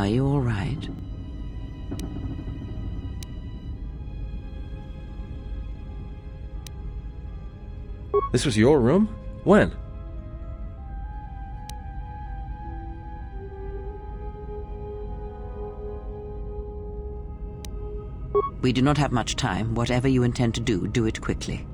Are you all right? This was your room? When? We do not have much time. Whatever you intend to do, do it quickly.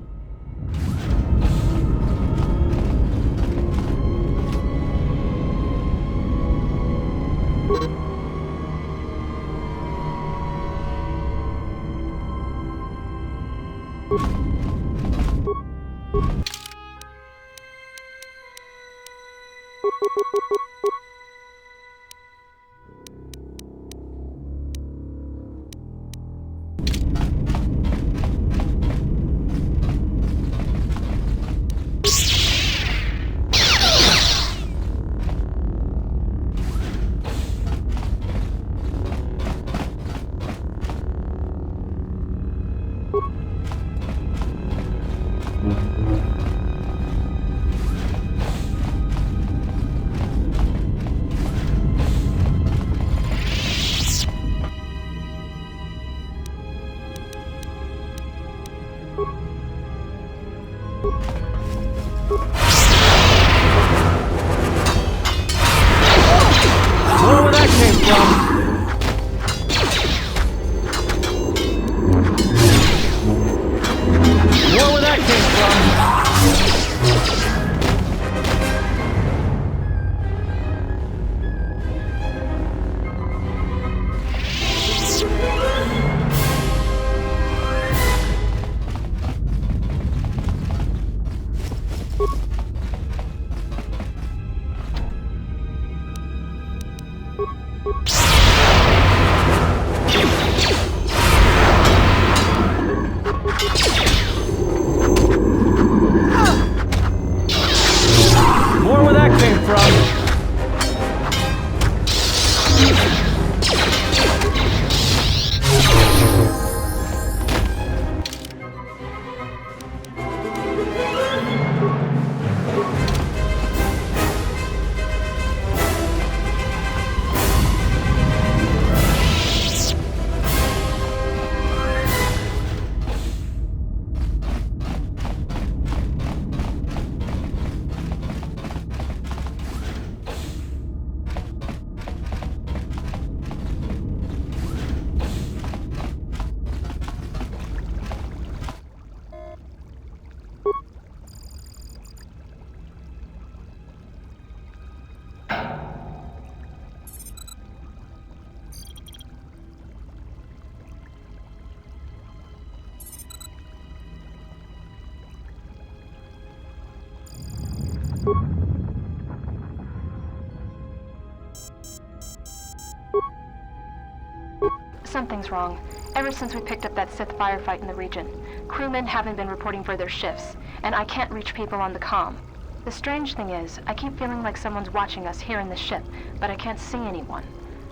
Something's wrong. Ever since we picked up that Sith firefight in the region, crewmen haven't been reporting for their shifts, and I can't reach people on the comm. The strange thing is, I keep feeling like someone's watching us here in the ship, but I can't see anyone.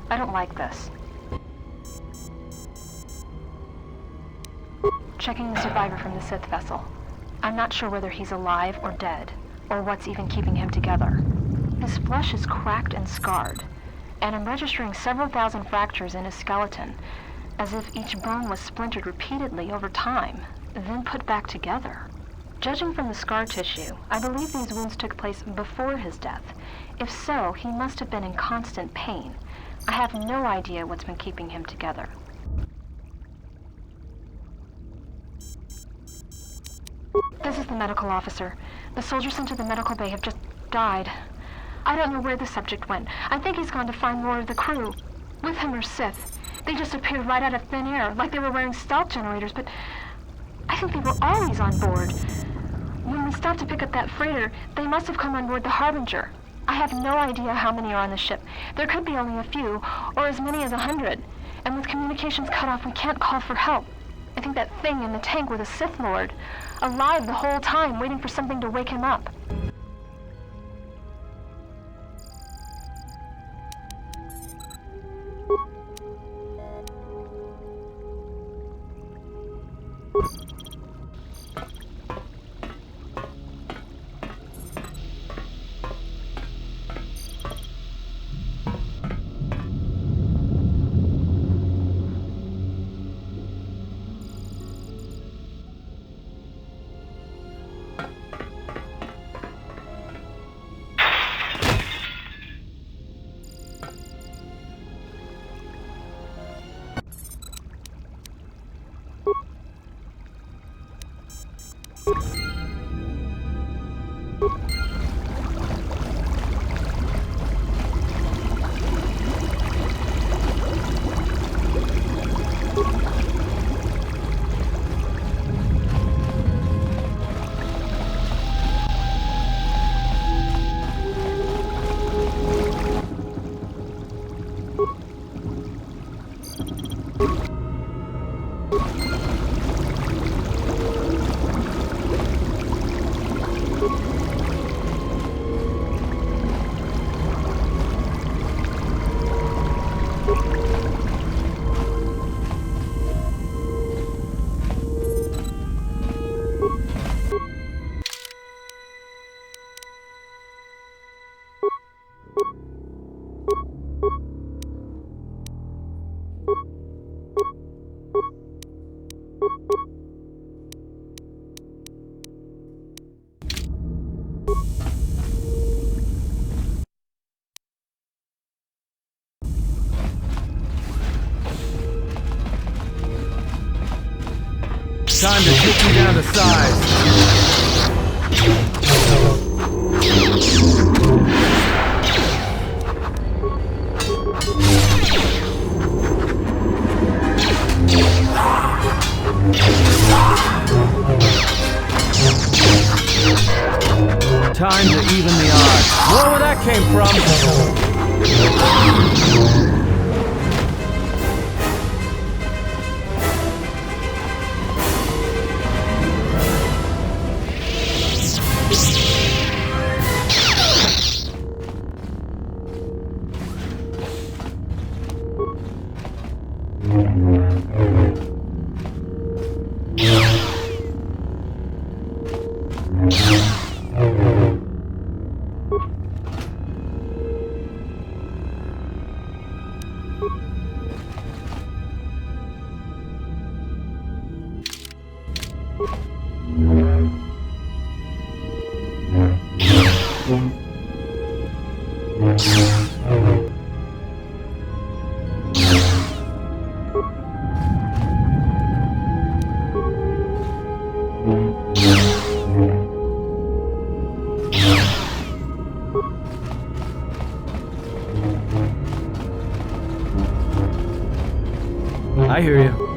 I don't like this. Checking the survivor from the Sith vessel. I'm not sure whether he's alive or dead, or what's even keeping him together. His flesh is cracked and scarred, and I'm registering several thousand fractures in his skeleton, as if each bone was splintered repeatedly over time, then put back together. Judging from the scar tissue, I believe these wounds took place before his death. If so, he must have been in constant pain. I have no idea what's been keeping him together. This is the medical officer. The soldiers sent to the medical bay have just died. I don't know where the subject went. I think he's gone to find more of the crew. With him or Sith. They just appeared right out of thin air, like they were wearing stealth generators, but I think they were always on board. When we stopped to pick up that freighter, they must have come on board the Harbinger. I have no idea how many are on the ship. There could be only a few, or as many as 100. And with communications cut off, we can't call for help. I think that thing in the tank was a Sith Lord, alive the whole time, waiting for something to wake him up. Time to take you down to size. Time to even the odds. Whoa, where that came from? I hear you.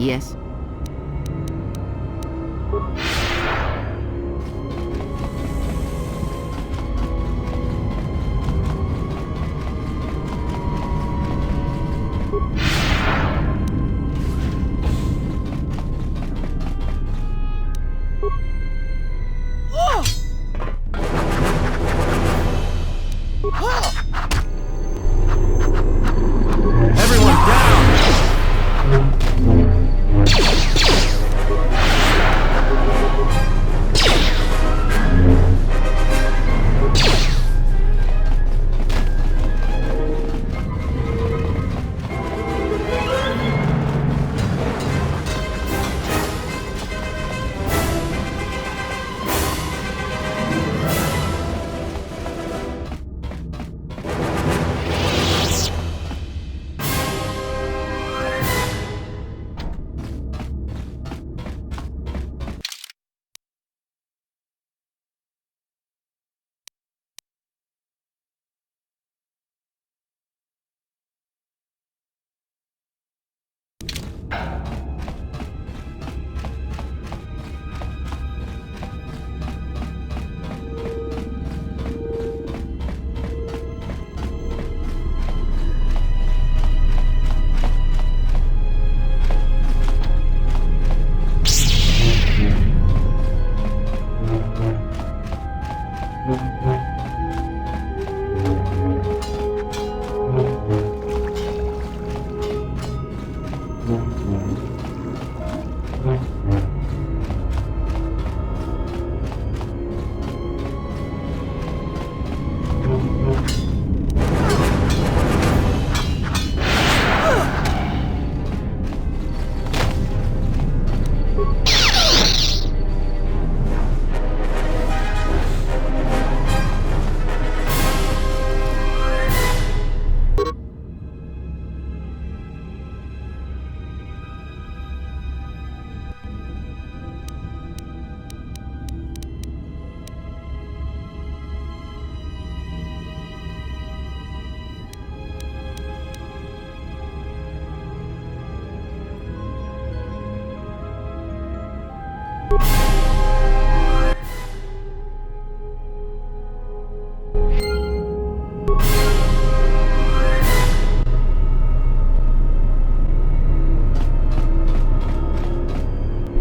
Yes. Everyone down!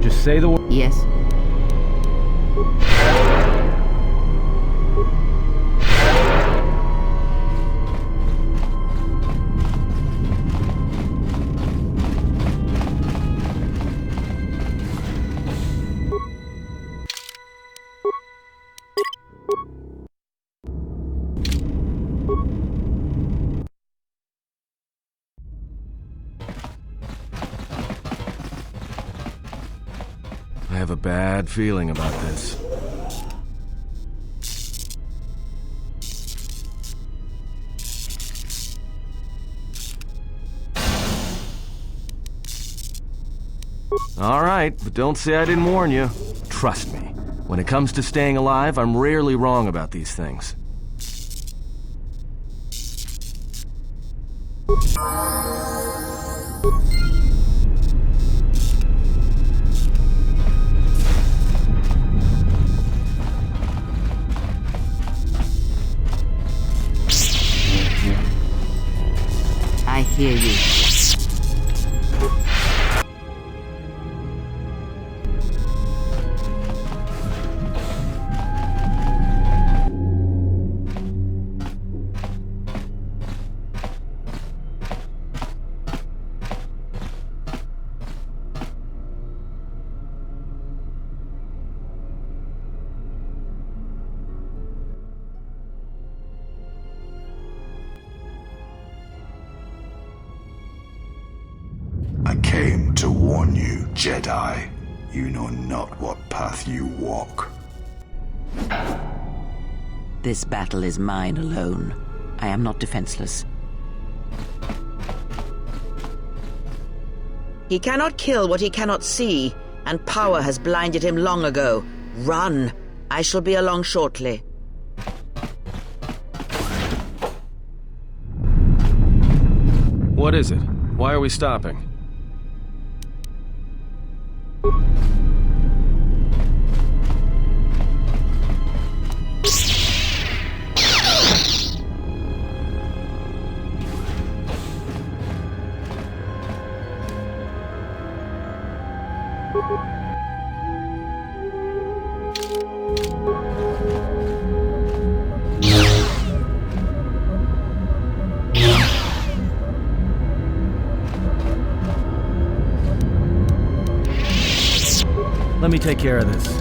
Just say the word. Yes. I have a bad feeling about this. All right, but don't say I didn't warn you. Trust me, when it comes to staying alive, I'm rarely wrong about these things. I hear you. I came to warn you, Jedi. You know not what path you walk. This battle is mine alone. I am not defenseless. He cannot kill what he cannot see, and power has blinded him long ago. Run! I shall be along shortly. What is it? Why are we stopping? Let me take care of this.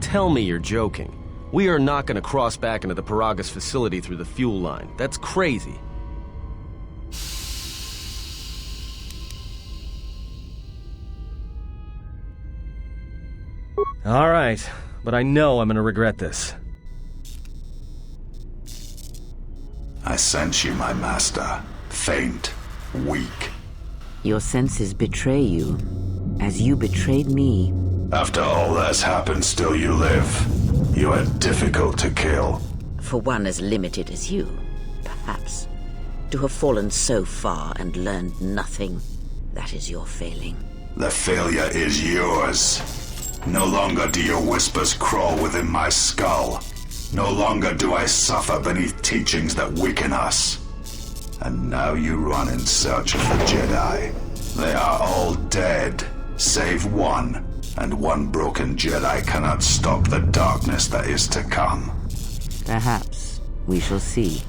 Tell me you're joking. We are not going to cross back into the Peragus facility through the fuel line. That's crazy. All right, but I know I'm gonna regret this. I sense you, my master. Faint, weak. Your senses betray you, as you betrayed me. After all that's happened, still you live. You are difficult to kill. For one as limited as you, perhaps. To have fallen so far and learned nothing, that is your failing. The failure is yours. No longer do your whispers crawl within my skull. No longer do I suffer beneath teachings that weaken us. And now you run in search of the Jedi. They are all dead, save one. And one broken Jedi cannot stop the darkness that is to come. Perhaps we shall see.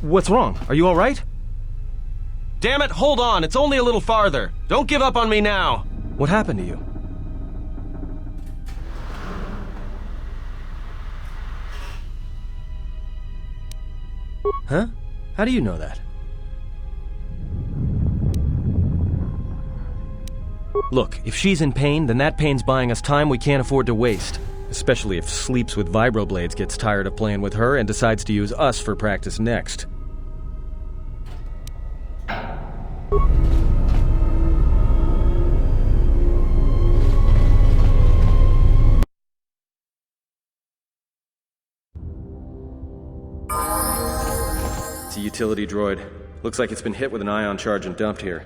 What's wrong? Are you all right? Damn it, hold on. It's only a little farther. Don't give up on me now. What happened to you? Huh? How do you know that? Look, if she's in pain, then that pain's buying us time we can't afford to waste. Especially if Sleeps with Vibroblades gets tired of playing with her and decides to use us for practice next. It's a utility droid. Looks like it's been hit with an ion charge and dumped here.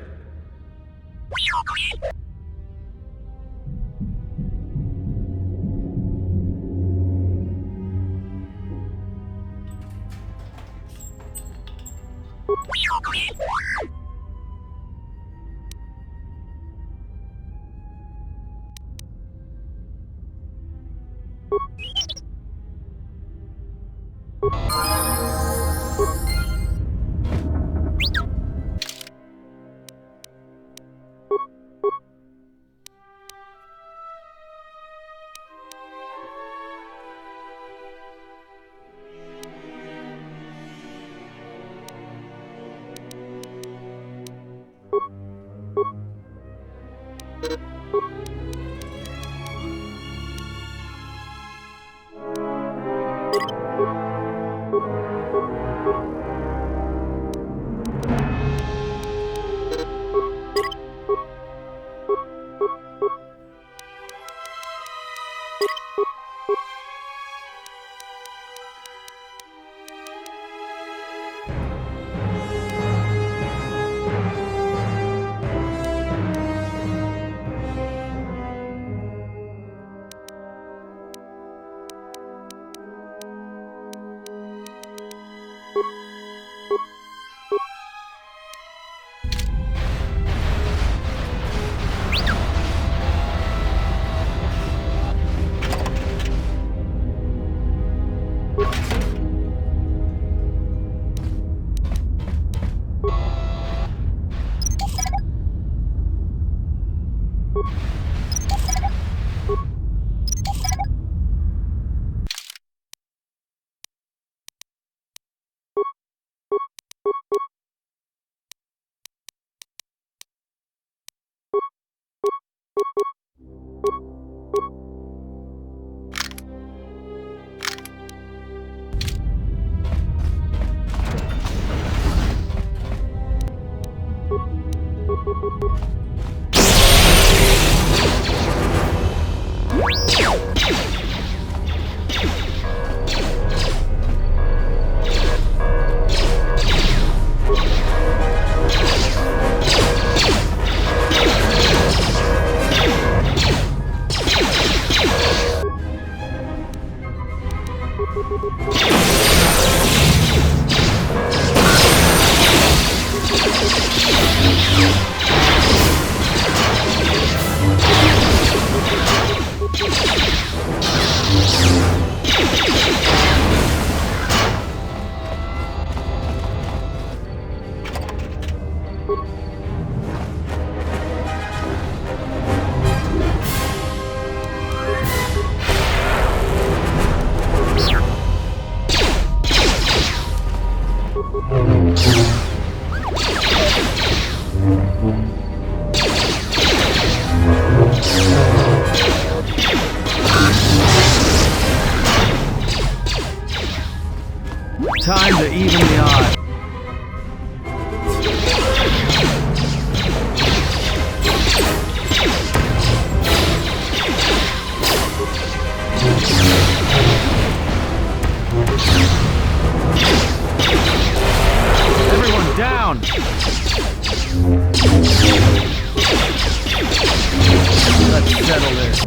Time to even the odds. Everyone down! Let's settle this.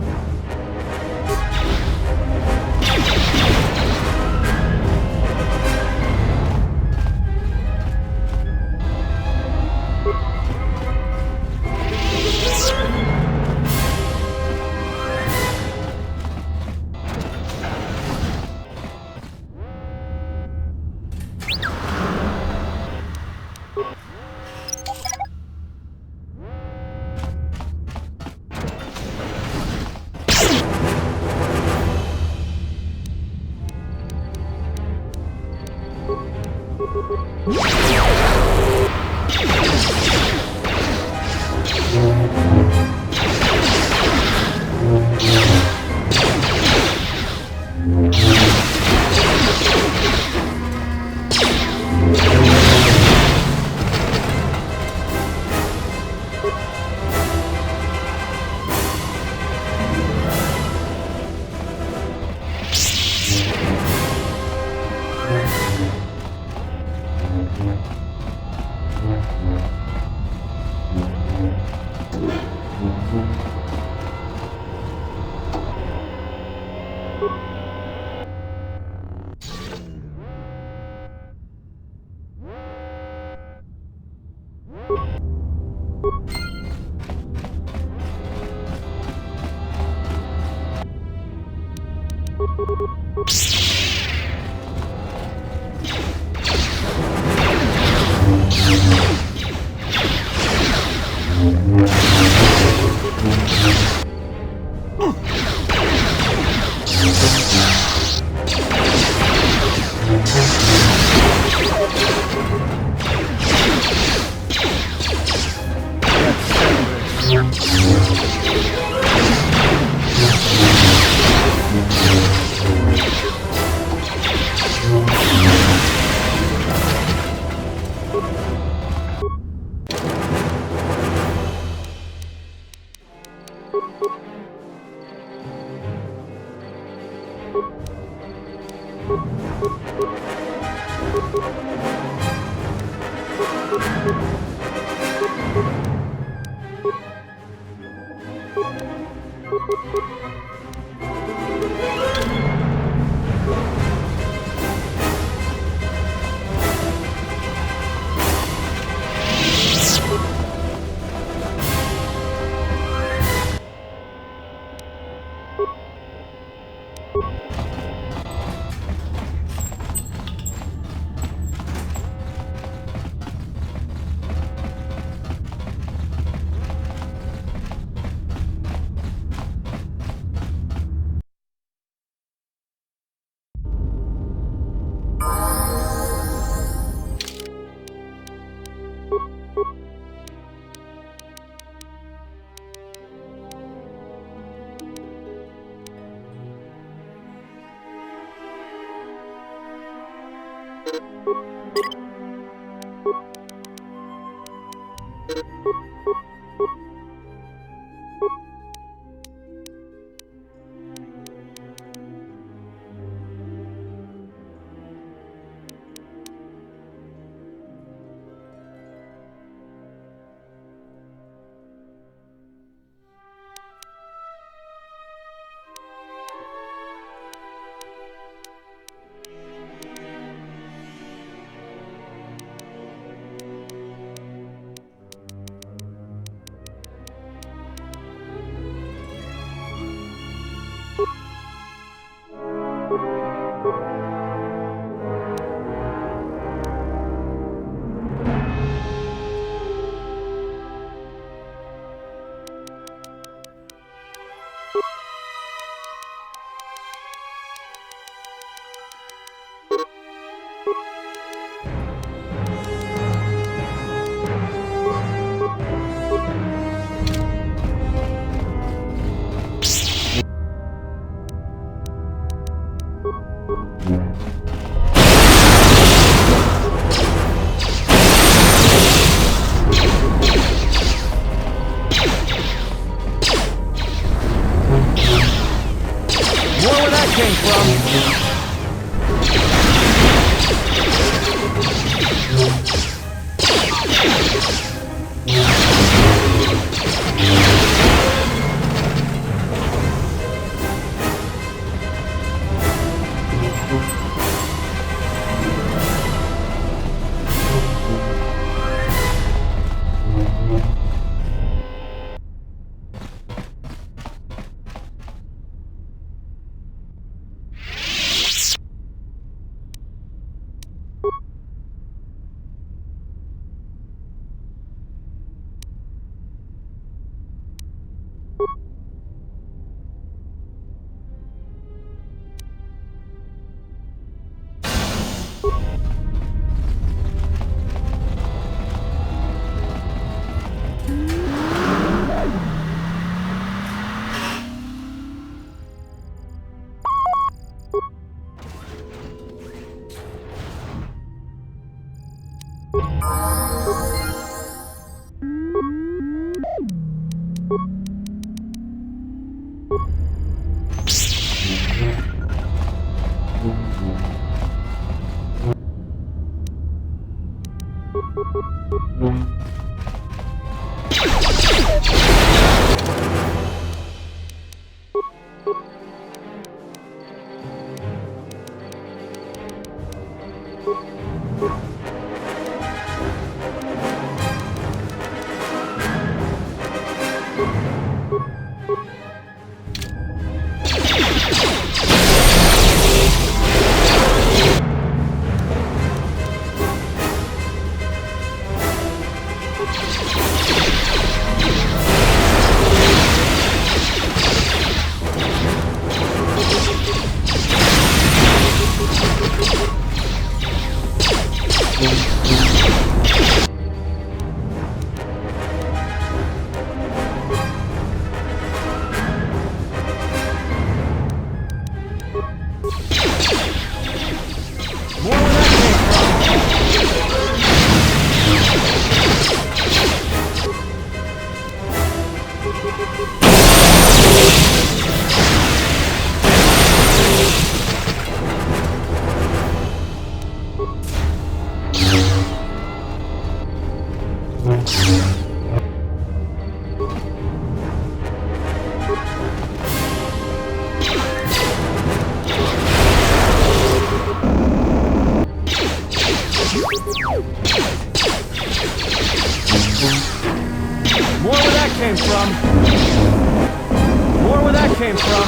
came from.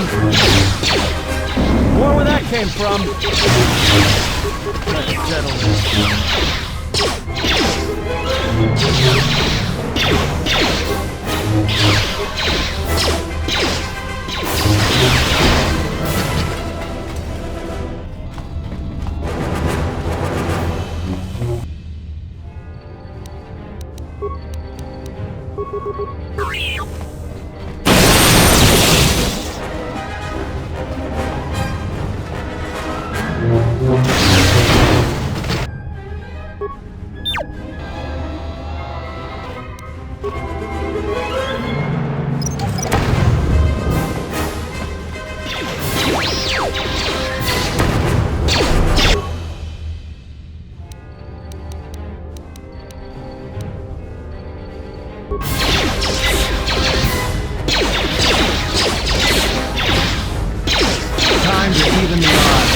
More where that came from. Let's settle Time to even the odds.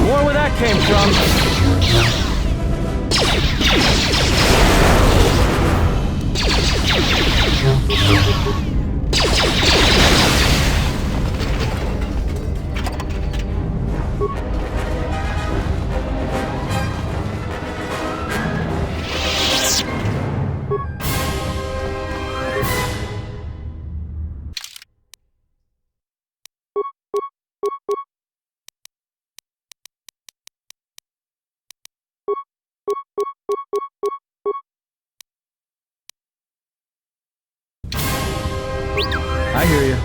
More where that came from. I hear you.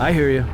I hear you.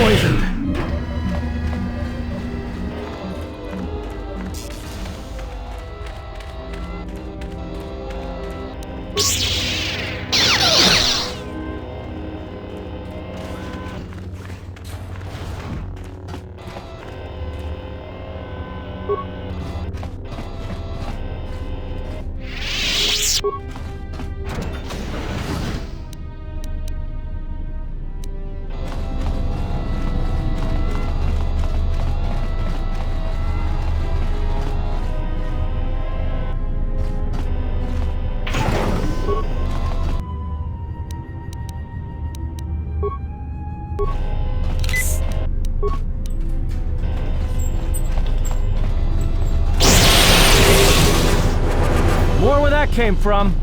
Poisoned. More where that came from.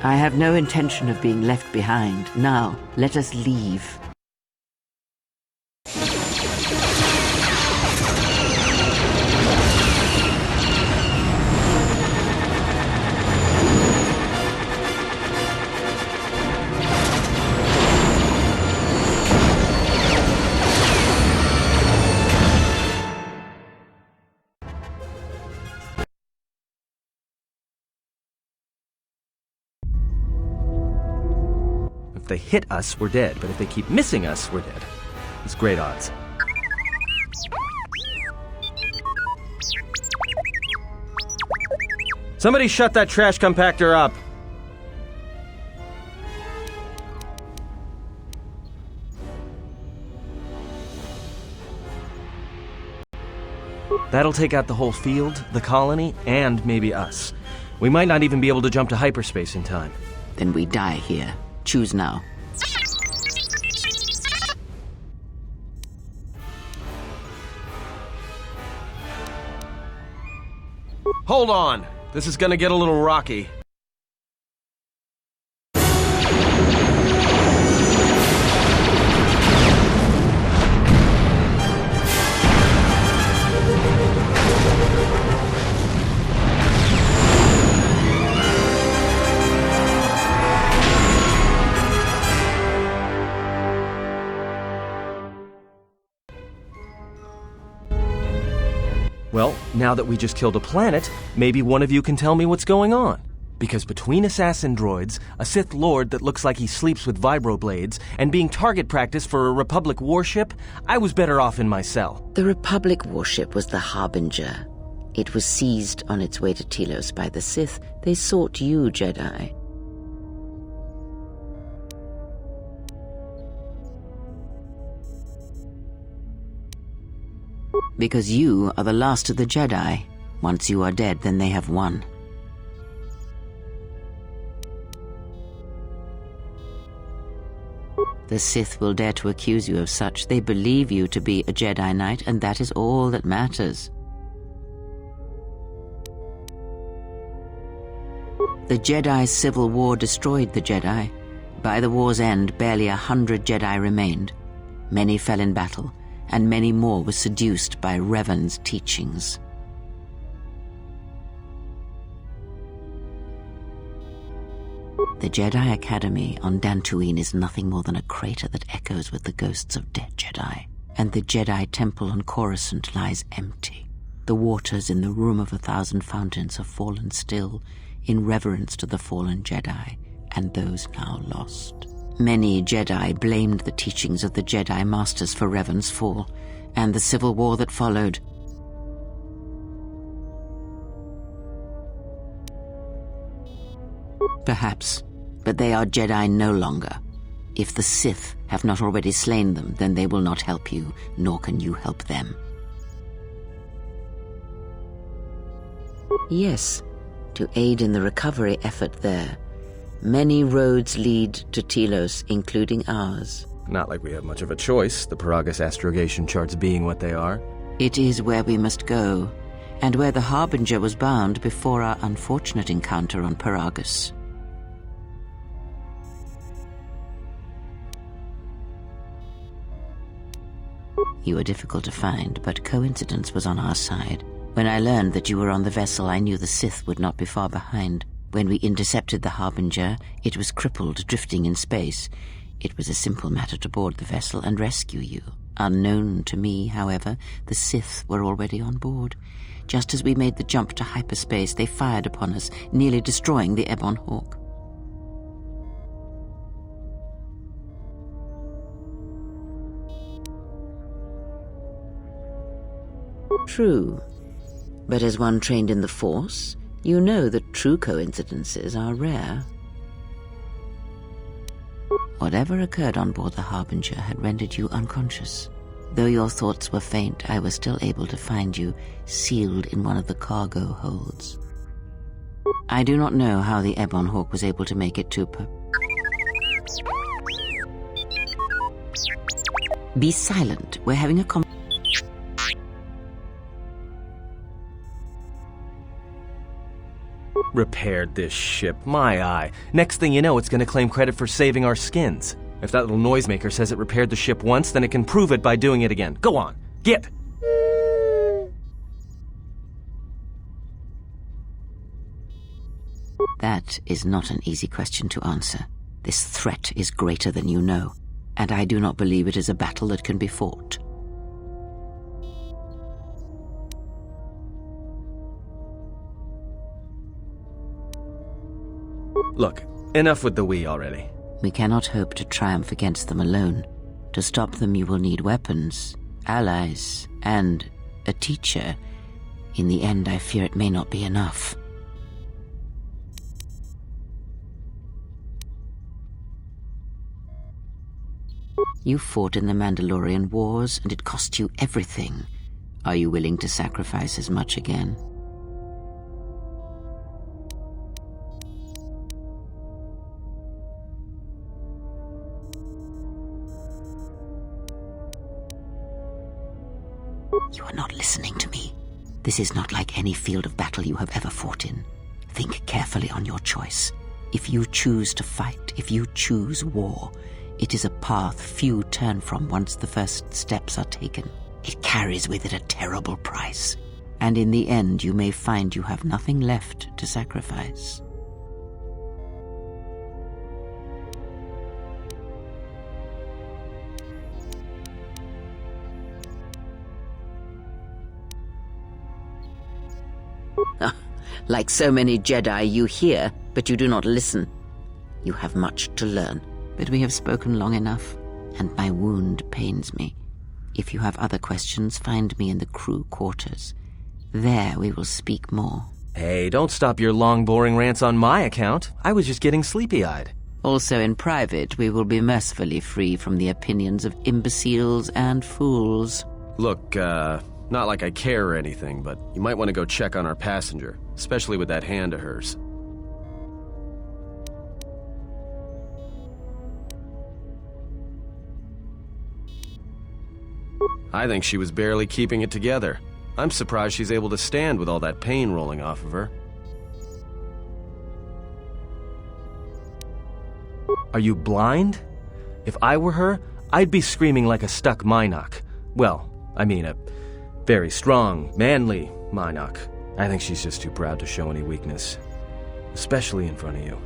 I have no intention of being left behind. Now, let us leave. If they hit us, we're dead, but if they keep missing us, we're dead. It's great odds. Somebody shut that trash compactor up! That'll take out the whole field, the colony, and maybe us. We might not even be able to jump to hyperspace in time. Then we die here. Choose now. Hold on! This is gonna get a little rocky. Well, now that we just killed a planet, maybe one of you can tell me what's going on. Because between assassin droids, a Sith Lord that looks like he sleeps with vibroblades, and being target practice for a Republic warship, I was better off in my cell. The Republic warship was the Harbinger. It was seized on its way to Telos by the Sith. They sought you, Jedi. Because you are the last of the Jedi. Once you are dead, then they have won. The Sith will dare to accuse you of such. They believe you to be a Jedi Knight, and that is all that matters. The Jedi Civil War destroyed the Jedi. By the war's end, barely 100 Jedi remained. Many fell in battle, and many more were seduced by Revan's teachings. The Jedi Academy on Dantooine is nothing more than a crater that echoes with the ghosts of dead Jedi, and the Jedi Temple on Coruscant lies empty. The waters in the Room of 1,000 Fountains have fallen still in reverence to the fallen Jedi and those now lost. Many Jedi blamed the teachings of the Jedi Masters for Revan's fall, and the civil war that followed. Perhaps, but they are Jedi no longer. If the Sith have not already slain them, then they will not help you, nor can you help them. Yes, to aid in the recovery effort there. Many roads lead to Telos, including ours. Not like we have much of a choice, the Peragus astrogation charts being what they are. It is where we must go, and where the Harbinger was bound before our unfortunate encounter on Peragus. You were difficult to find, but coincidence was on our side. When I learned that you were on the vessel, I knew the Sith would not be far behind. When we intercepted the Harbinger, it was crippled, drifting in space. It was a simple matter to board the vessel and rescue you. Unknown to me, however, the Sith were already on board. Just as we made the jump to hyperspace, they fired upon us, nearly destroying the Ebon Hawk. True. But as one trained in the Force, you know that true coincidences are rare. Whatever occurred on board the Harbinger had rendered you unconscious. Though your thoughts were faint, I was still able to find you sealed in one of the cargo holds. I do not know how the Ebon Hawk was able to make it to Be silent. We're having a Repaired this ship, my eye. Next thing you know, it's gonna claim credit for saving our skins. If that little noisemaker says it repaired the ship once, then it can prove it by doing it again. Go on, get! That is not an easy question to answer. This threat is greater than you know, and I do not believe it is a battle that can be fought. Look, enough with the we already. We cannot hope to triumph against them alone. To stop them you will need weapons, allies, and a teacher. In the end, I fear it may not be enough. You fought in the Mandalorian Wars, and it cost you everything. Are you willing to sacrifice as much again? You are not listening to me. This is not like any field of battle you have ever fought in. Think carefully on your choice. If you choose to fight, if you choose war, it is a path few turn from once the first steps are taken. It carries with it a terrible price, and in the end you may find you have nothing left to sacrifice. Like so many Jedi, you hear, but you do not listen. You have much to learn, but we have spoken long enough, and my wound pains me. If you have other questions, find me in the crew quarters. There we will speak more. Hey, don't stop your long, boring rants on my account. I was just getting sleepy-eyed. Also in private, we will be mercifully free from the opinions of imbeciles and fools. Look, not like I care or anything, but you might want to go check on our passenger, especially with that hand of hers. I think she was barely keeping it together. I'm surprised she's able to stand with all that pain rolling off of her. Are you blind? If I were her, I'd be screaming like a stuck Minoc. Well, I mean a very strong, manly Minoc. I think she's just too proud to show any weakness. Especially in front of you.